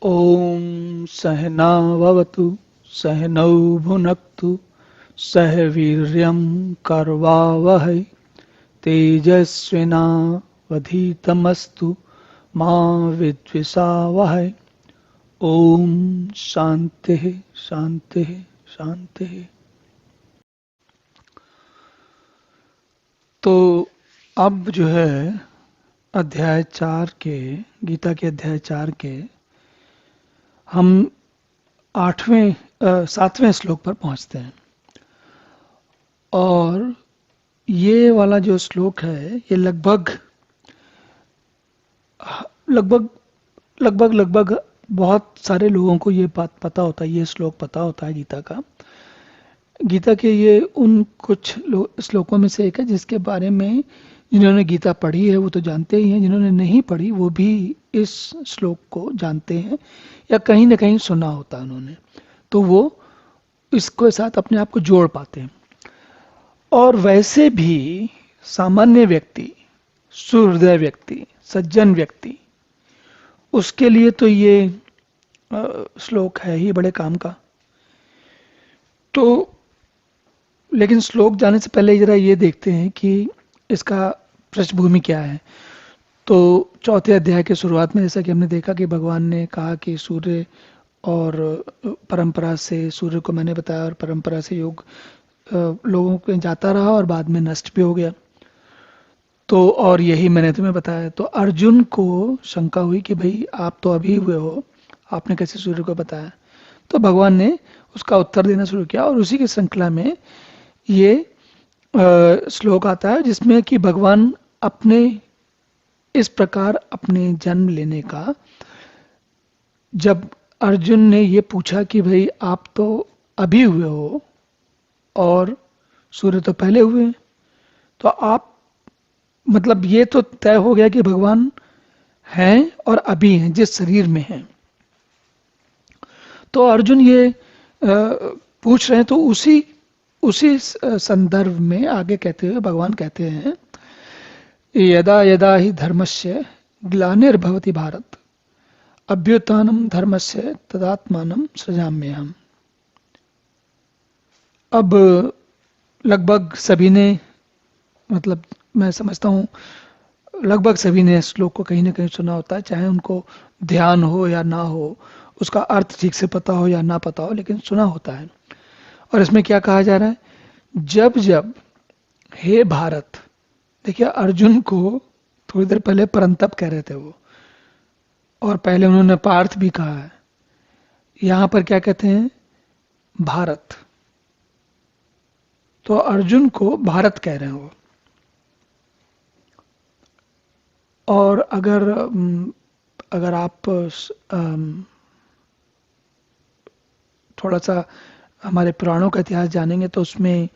ॐ सहना भवतु सहनौ भुनक्तु सह वीर्यं करवावहै तेजस्विनावधीतमस्तु मा विद्विषावहै। ओम शांति शांति शांति। तो अब जो है अध्याय 4 के, गीता के अध्याय 4 के हम 7वें श्लोक पर पहुंचते हैं। और ये वाला जो श्लोक है ये लगभग लगभग लगभग लगभग बहुत सारे लोगों को ये बात पता होता है, ये श्लोक पता होता है गीता का। गीता के ये उन कुछ श्लोकों में से एक है जिसके बारे में जिन्होंने गीता पढ़ी है वो तो जानते ही हैं, जिन्होंने नहीं पढ़ी वो भी इस श्लोक को जानते हैं या कहीं ना कहीं सुना होता है उन्होंने, तो वो इसके साथ अपने आप को जोड़ पाते हैं। और वैसे भी सामान्य व्यक्ति, सुहृदय व्यक्ति, सज्जन व्यक्ति, उसके लिए तो ये श्लोक है ही बड़े काम का। तो लेकिन श्लोक जाने से पहले जरा ये देखते हैं कि इसका पृष्ठभूमि क्या है। तो चौथे अध्याय के शुरुआत में जैसा कि हमने देखा कि भगवान ने कहा कि सूर्य और परंपरा से, सूर्य को मैंने बताया और परंपरा से योग लोगों के जाता रहा और बाद में नष्ट भी हो गया। तो और यही मैंने तुम्हें बताया। तो अर्जुन को शंका हुई कि भाई आप तो अभी हुए हो, आपने कैसे सूर्य को बताया। तो भगवान ने उसका उत्तर देना शुरू किया और उसी की श्रृंखला में ये श्लोक आता है जिसमें कि भगवान अपने इस प्रकार अपने जन्म लेने का, जब अर्जुन ने ये पूछा कि भाई आप तो अभी हुए हो और सूर्य तो पहले हुए हैं, तो आप मतलब ये तो तय हो गया कि भगवान हैं और अभी हैं जिस शरीर में हैं। तो अर्जुन ये पूछ रहे हैं। तो उसी संदर्भ में आगे कहते हुए भगवान कहते हैं यदा यदा ही धर्मस्य ग्लानिर्भवति भारत अभ्युत्थानं धर्मस्य तदात्मानं सृजाम्यहम्। अब लगभग सभी ने, मतलब मैं समझता हूँ लगभग सभी ने इस श्लोक को कहीं ना कहीं सुना होता है, चाहे उनको ध्यान हो या ना हो, उसका अर्थ ठीक से पता हो या ना पता हो, लेकिन सुना होता है। और इसमें क्या कहा जा रहा है, जब जब हे भारत, देखिए अर्जुन को थोड़ी देर पहले परंतप कह रहे थे वो, और पहले उन्होंने पार्थ भी कहा है, यहां पर क्या कहते हैं भारत। तो अर्जुन को भारत कह रहे हैं वो। और अगर आप थोड़ा सा हमारे पुराणों का इतिहास जानेंगे तो उसमें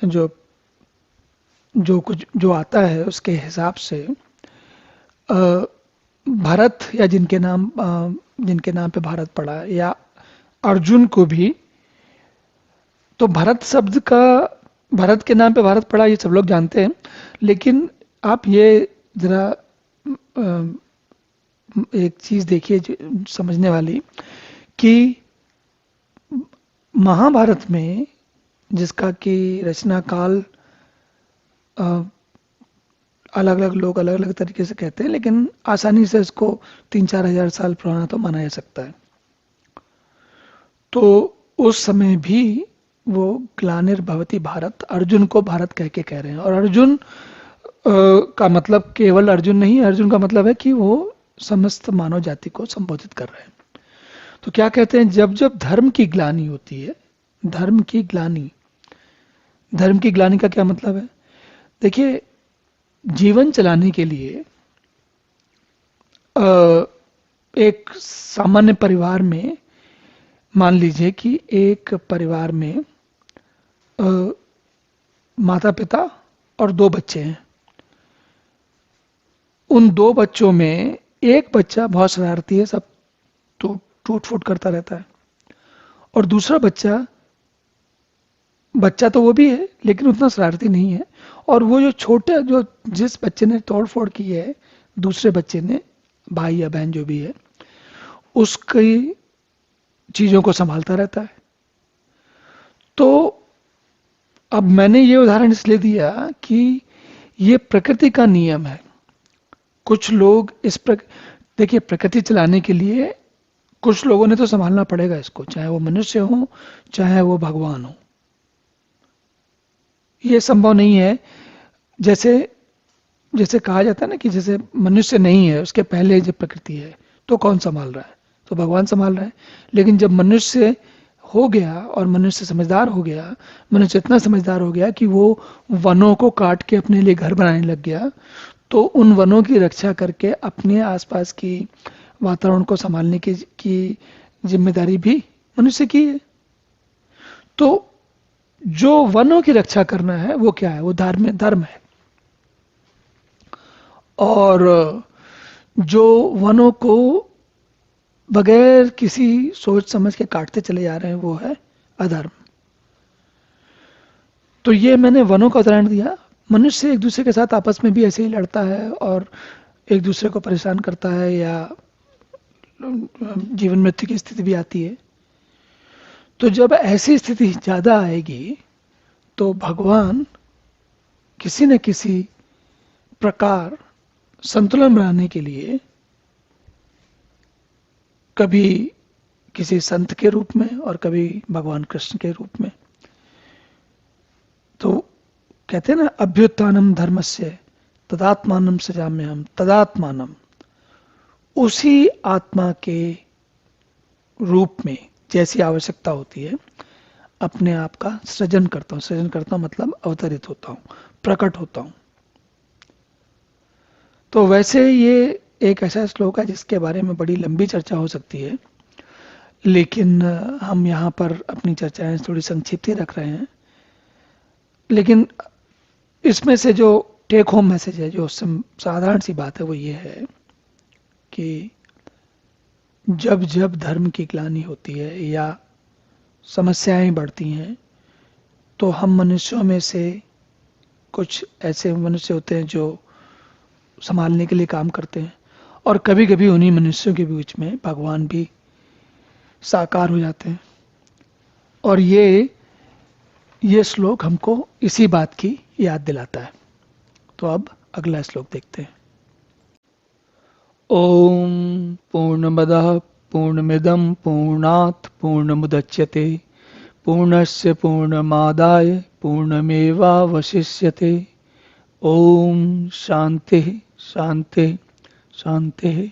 जो कुछ जो आता है उसके हिसाब से भरत या जिनके नाम पे भारत पड़ा या अर्जुन को भी, तो भरत शब्द का, भरत के नाम पे भारत पड़ा ये सब लोग जानते हैं। लेकिन आप ये जरा एक चीज देखिए समझने वाली कि महाभारत में, जिसका कि रचना काल अलग अलग लोग अलग अलग तरीके से कहते हैं, लेकिन आसानी से इसको 3-4 हजार साल पुराना तो माना जा सकता है। तो उस समय भी वो ग्लानिर्भवति भारत, अर्जुन को भारत कह के कह रहे हैं। और अर्जुन का मतलब केवल अर्जुन नहीं, अर्जुन का मतलब है कि वो समस्त मानव जाति को संबोधित कर रहे हैं। तो क्या कहते हैं, जब जब धर्म की ग्लानि होती है, धर्म की ग्लानि का क्या मतलब है, देखिए जीवन चलाने के लिए एक सामान्य परिवार में, मान लीजिए कि एक परिवार में माता पिता और 2 बच्चे हैं। उन 2 बच्चों में एक बच्चा बहुत शरारती है, सब टूट फूट करता रहता है, और दूसरा बच्चा तो वो भी है लेकिन उतना शरारती नहीं है। और वो जो जिस बच्चे ने तोड़ फोड़ की है, दूसरे बच्चे ने, भाई या बहन जो भी है, उसकी चीजों को संभालता रहता है। तो अब मैंने ये उदाहरण इसलिए दिया कि ये प्रकृति का नियम है। कुछ लोग देखिए, प्रकृति चलाने के लिए कुछ लोगों ने तो संभालना पड़ेगा इसको, चाहे वो मनुष्य हो चाहे वो भगवान हो। ये संभव नहीं है। जैसे जैसे कहा जाता है ना कि जैसे मनुष्य नहीं है, उसके पहले जब प्रकृति है तो कौन संभाल रहा है? तो भगवान संभाल रहा है। लेकिन जब मनुष्य हो गया और मनुष्य समझदार हो गया, मनुष्य इतना समझदार हो गया कि वो वनों को काट के अपने लिए घर बनाने लग गया, तो उन वनों की रक्षा करके अपने आसपास की वातावरण को संभालने की जिम्मेदारी भी मनुष्य की है। तो जो वनों की रक्षा करना है वो क्या है? वो धर्म है। और जो वनों को बगैर किसी सोच समझ के काटते चले जा रहे हैं वो है अधर्म। तो ये मैंने वनों का उदाहरण दिया। मनुष्य एक दूसरे के साथ आपस में भी ऐसे ही लड़ता है और एक दूसरे को परेशान करता है, या जीवन मृत्यु की स्थिति भी आती है। तो जब ऐसी स्थिति ज्यादा आएगी तो भगवान किसी न किसी प्रकार संतुलन बनाने के लिए कभी किसी संत के रूप में और कभी भगवान कृष्ण के रूप में, तो कहते हैं ना, अभ्युत्थानम धर्मस्य तदात्मानम सृजाम्यहम्, तदात्मानम, उसी आत्मा के रूप में जैसी आवश्यकता होती है अपने आप का सृजन करता हूं। सृजन करता हूं मतलब अवतरित होता हूं, प्रकट होता हूं। तो वैसे ये एक ऐसा श्लोक है जिसके बारे में बड़ी लंबी चर्चा हो सकती है, लेकिन हम यहाँ पर अपनी चर्चाएं थोड़ी संक्षिप्त ही रख रहे हैं। लेकिन इसमें से जो टेक होम मैसेज है, जो साधारण सी बात है, वो ये है कि जब जब धर्म की ग्लानि होती है या समस्याएं बढ़ती हैं, तो हम मनुष्यों में से कुछ ऐसे मनुष्य होते हैं जो संभालने के लिए काम करते हैं, और कभी कभी उन्हीं मनुष्यों के बीच में भगवान भी साकार हो जाते हैं। और ये श्लोक हमको इसी बात की याद दिलाता है। तो अब अगला श्लोक देखते हैं। ओम पूर्णमदः पूर्णमिदं पूर्णात् पूर्णमुदच्यते पूर्णस्य पूर्णमादाय पूर्णमेवावशिष्यते। ओम शांति शांति शांति।